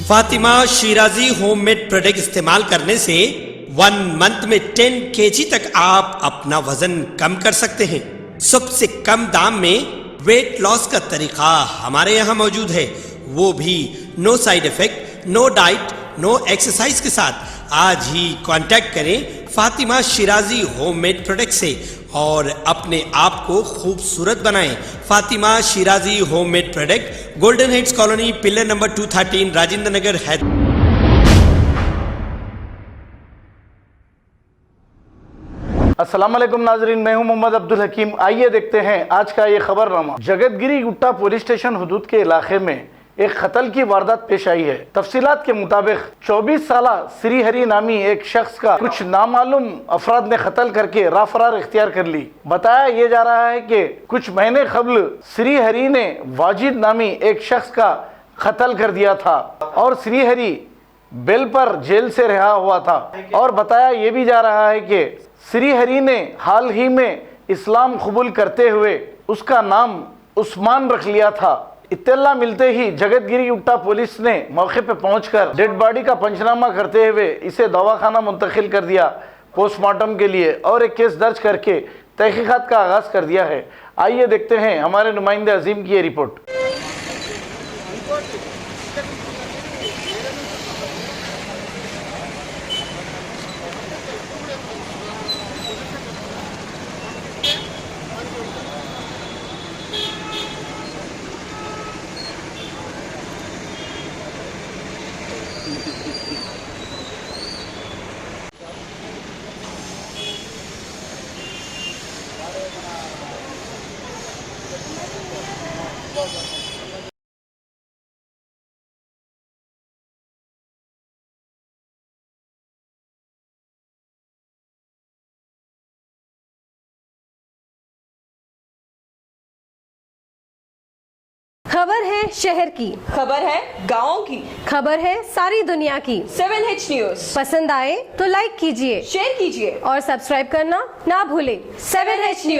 Fatima Shirazi homemade product इस्तेमाल करने से 1 मंथ में 10 kg तक आप अपना वजन कम कर सकते हैं। सबसे कम दाम में वेट लॉस का तरीका हमारे यहाँ मौजूद है, वो भी no side effect, no diet, no exercise के साथ। आज ही कांटेक्ट करें फातिमा शिराजी होममेड प्रोडक्ट से और अपने आप को खूबसूरत बनाएं। Fatima Shirazi homemade product, golden heads colony, pillar number 213, Rajendra Nagar, Hyderabad. अस्सलाम वालेकुम नाजरीन, मैं हूं मोहम्मद अब्दुल हकीम। आइए देखते हैं आज का ये खबरनामा। जगतगिरी गुट्टा पुलिस स्टेशन हदूद के इलाके में एक कत्ल की वारदात पेश आई है। तफसीलात के मुताबिक 24 साल श्रीहरी नामी एक शख्स का कुछ नामालूम अफराद ने कत्ल करके राफरार इख्तियार कर ली। बताया ये जा रहा है कि कुछ महीने कबल श्रीहरी ने वाजिद नामी एक शख्स का कत्ल कर दिया था और श्रीहरी बेल पर जेल से रिहा हुआ था। और बताया ये भी जा रहा है कि श्रीहरी ने हाल ही में इस्लाम कबूल करते हुए उसका नाम उस्मान रख लिया था। इत्तला मिलते ही जगतगिरी गुट्टा पुलिस ने मौके पर पहुंचकर डेड बॉडी का पंचनामा करते हुए इसे दवाखाना मुंतकिल कर दिया पोस्टमार्टम के लिए और एक केस दर्ज करके तहकीकात का आगाज कर दिया है। आइए देखते हैं हमारे नुमाइंदे अजीम की ये रिपोर्ट। खबर है शहर की, खबर है गाँव की, खबर है सारी दुनिया की। 7H न्यूज पसंद आए तो लाइक कीजिए, शेयर कीजिए और सब्सक्राइब करना ना भूलें। 7H news.